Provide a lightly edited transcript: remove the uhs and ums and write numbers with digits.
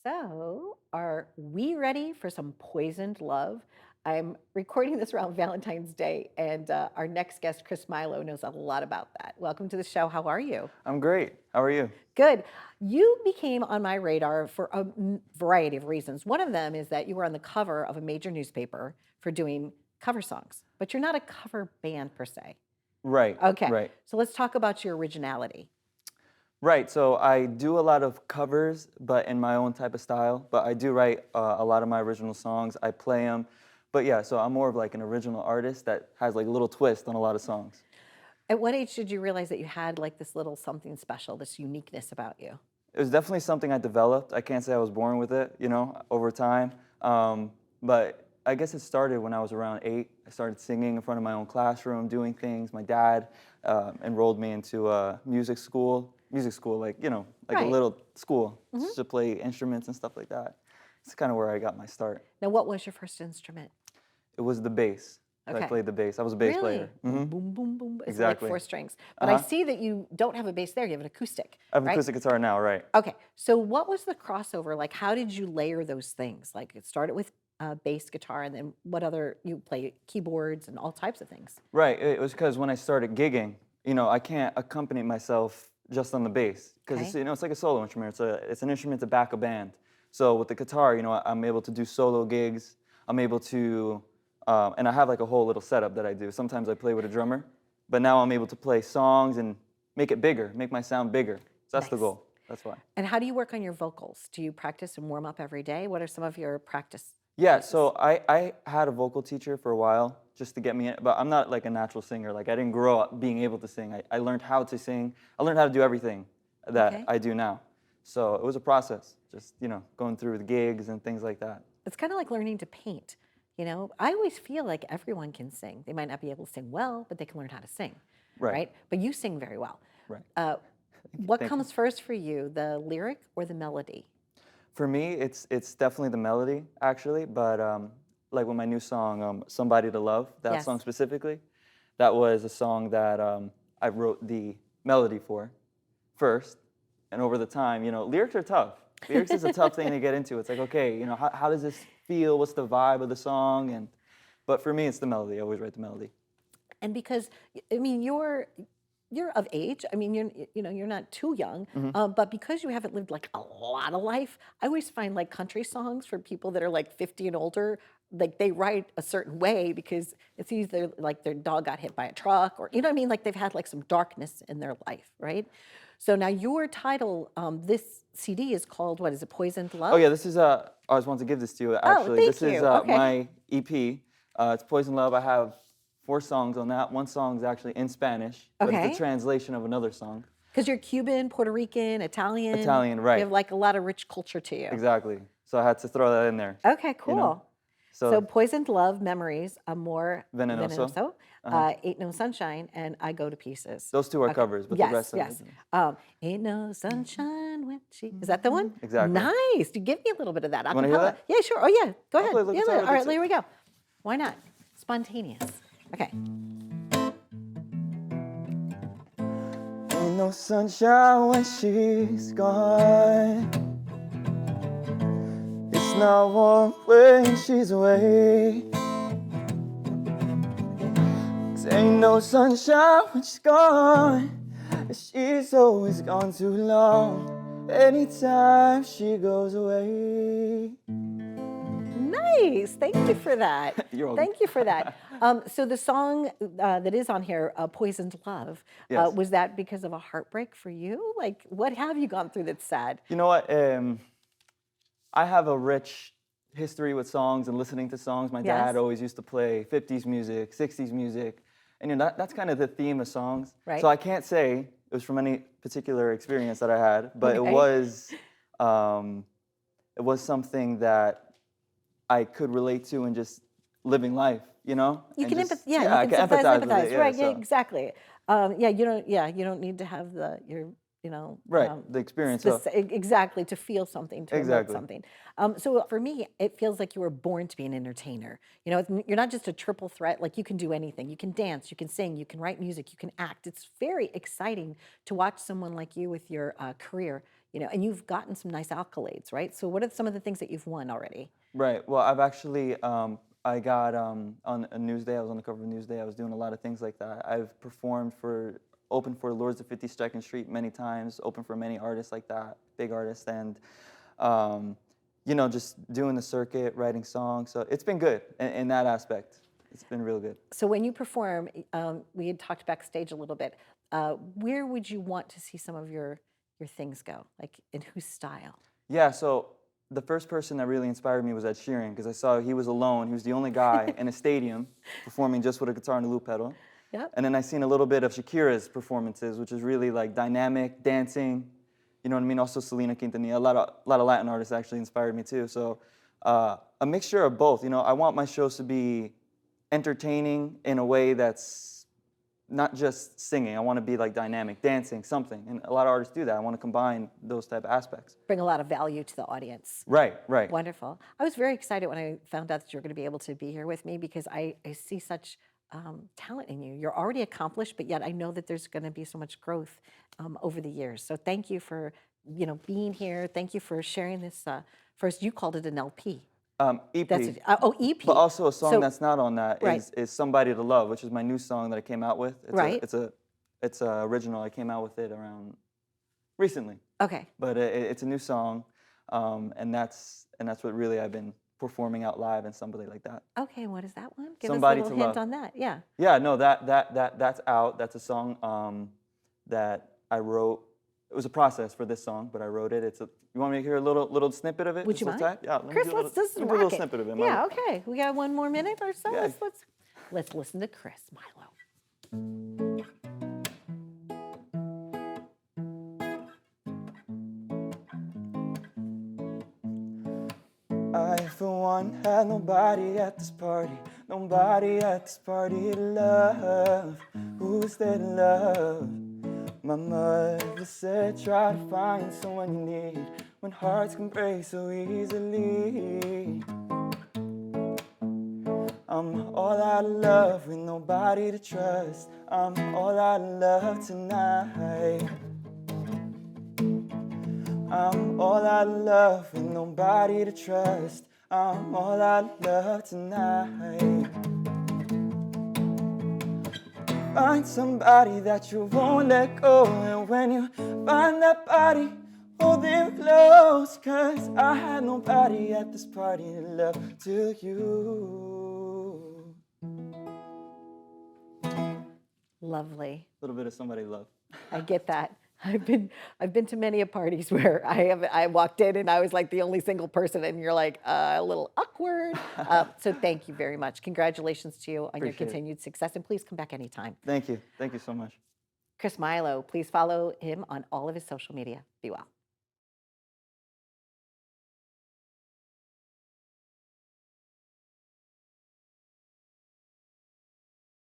So, are we ready for some poisoned love? I'm recording this around Valentine's Day, and our next guest, Chris Milo, knows a lot about that. Welcome to the show. How are you? I'm great. How are you? Good. You became on my radar for a variety of reasons. One of them is that you were on the cover of a major newspaper for doing cover songs, but you're not a cover band per se. Right, Okay, right, so let's talk about your originality. right. So I do a lot of covers, but in my own type of style. But I do write a lot of my original songs. I play them. But yeah, so I'm more of like an original artist that has like a little twist on a lot of songs. At what age did you realize that you had like this little something special, this uniqueness about you? It was definitely something I developed. I can't say I was born with it, over time. But I guess it started when I was around 8. I started singing in front of my own classroom, doing things. My dad enrolled me into a music school, like, like a Right. little school just to play instruments and stuff like that. It's kind of where I got my start. Now, what was your first instrument? It was the bass. So I Okay. played the bass. I was a bass Really? player. Boom, boom, boom, boom. It's like Exactly. 4 strings. But I Uh-huh. see that you don't have a bass there. You have an acoustic, I have an right? acoustic guitar now, right? Okay. So what was the crossover? Like, how did you layer those things? Like, it started with bass guitar, and then what other, you play keyboards and all types of things. Right. It was because when I started gigging, I can't accompany myself just on the bass because Okay. it's like a solo instrument. It's an instrument to back a band. So with the guitar, I'm able to do solo gigs. I'm able to, and I have like a whole little setup that I do. Sometimes I play with a drummer, but now I'm able to play songs and make it bigger, make my sound bigger. So that's the Nice. goal. That's why. And how do you work on your vocals? Do you practice and warm up every day? What are some of your practice Yeah, places? so I had a vocal teacher for a while just to get me in, but I'm not like a natural singer. Like I didn't grow up being able to sing. I learned how to sing. I learned how to do everything that Okay. I do now. So it was a process, just, going through the gigs and things like that. It's kind of like learning to paint. I always feel like everyone can sing. They might not be able to sing well, but they can learn how to sing, Right, right? But you sing very well. right. Uh, what Thank you. comes first for you, the lyric or the melody? For me, it's definitely the melody, actually, but like with my new song, "Somebody to Love," that Yes. song specifically, that was a song that I wrote the melody for first, and over the time, lyrics are tough. Lyrics is a tough thing to get into. It's like, okay, how does this feel? What's the vibe of the song? But for me, it's the melody. I always write the melody. And because I mean you're of age. I mean you're not too young, but because you haven't lived like a lot of life, I always find like country songs for people that are like 50 and older, like they write a certain way because it's either like their dog got hit by a truck or you know what I mean, like they've had like some darkness in their life, right? So now your title, this CD is called what is it, Poisoned Oh Love? yeah, this is I just want to give this to you Oh, actually. thank This is you. Okay. my EP. It's Poison Love. I have 4 songs on that. One song is actually in Spanish, but it's a Okay. translation of another song. Because you're Cuban, Puerto Rican, Italian. Italian, You right? have like a lot of rich culture to you. Exactly. So I had to throw that in there. Okay, You know. cool. So So Poisoned Love, Memories, Amor Venenoso. Venenoso, Uh-huh. Ain't No Sunshine, and I Go to Pieces. Those 2 are Okay. covers, but the Yes, rest are yes. originals. Ain't no sunshine when she. Is that the one? Exactly. Nice. Do give me a little bit of that. Wanna hear Acapella. that? Yeah, sure. Oh, yeah. Go I'll ahead. play the Yeah, guitar with all it right, too. here we go. Why not? Spontaneous. Okay. Ain't no sunshine when she's gone. It's not warm when she's away. 'Cause ain't no sunshine when she's gone. And she's always gone too long. Anytime she goes away. Nice. Thank you for that. You're welcome. Thank you for that. So the song that is on here, "Poisoned Love," Yes. was that because of a heartbreak for you? Like, what have you gone through that's sad? You know what? I have a rich history with songs and listening to songs. My Yes. dad always used to play 50s music, 60s music, and that's kind of the theme of songs. Right. So I can't say it was from any particular experience that I had, but Okay. it was something that I could relate to in just living life, You and can just, yeah, I you can can empathize with empathize, it. Yeah, right? Yeah, so exactly. Yeah, you don't need to have right, the experience of exactly to feel something, to emote exactly. something. So for me, it feels like you were born to be an entertainer. You're not just a triple threat. Like you can do anything. You can dance, you can sing, you can write music, you can act. It's very exciting to watch someone like you with your career, and you've gotten some nice accolades, right? So what are some of the things that you've won already? Right. Well, I've actually, I got on a Newsday. I was on the cover of Newsday. I was doing a lot of things like that. I've performed opened for Lords of 52nd Street many times, opened for many artists like that, big artists, and just doing the circuit, writing songs. So it's been good in that aspect. It's been real good. So when you perform, we had talked backstage a little bit. Where would you want to see some of your things go? Like in whose style? Yeah. So the first person that really inspired me was Ed Sheeran because I saw he was alone. He was the only guy in a stadium performing just with a guitar and a loop pedal. Yep. And then I seen a little bit of Shakira's performances, which is really like dynamic dancing. You know what I mean? Also Selena Quintanilla. A lot of Latin artists actually inspired me too. So a mixture of both. I want my shows to be entertaining in a way that's not just singing. I want to be like dynamic, dancing, something. And a lot of artists do that. I want to combine those type of aspects. Bring a lot of value to the audience. Right. Wonderful. I was very excited when I found out that you were going to be able to be here with me because I see such talent in you. You're already accomplished, but yet I know that there's going to be so much growth over the years. So thank you for being here. Thank you for sharing this. First, you called it an LP. EP. EP. But also a song So- that's not on that is "Somebody to Love," which is my new song that I came out with. It's a original. I came out with it around recently. Okay. But it's a new song, and that's what really I've been performing out live and somebody like that. Okay, what is that one? Give Somebody us a to little hint Love. on that. Yeah. Yeah, no, that's out. That's a song that I wrote. It was a process for this song, but I wrote it. You want me to hear a little snippet of it? Would Just you a mind? tad? Yeah, Chris, let's let me do a little snippet of it. Yeah, okay. We got 1 more minute or so. Yeah. Let's listen to Chris Milo. I, for one, had nobody at this party to love. Who's there to love? My mother said, try to find someone you need when hearts can break so easily. I'm all out of love with nobody to trust. I'm all out of love tonight. I'm all out of love with nobody to trust. I'm all out of love tonight. Find somebody that you won't let go. And when you find that body, hold them close. 'Cause I had nobody at this party to love till you. Lovely. A little bit of somebody to love. I get that. I've been to many parties where I walked in and I was like the only single person, and you're like a little awkward. So thank you very much. Congratulations to you on your Appreciate it. continued success, and please come back anytime. Thank you so much. Chris Milo, please follow him on all of his social media. Be well.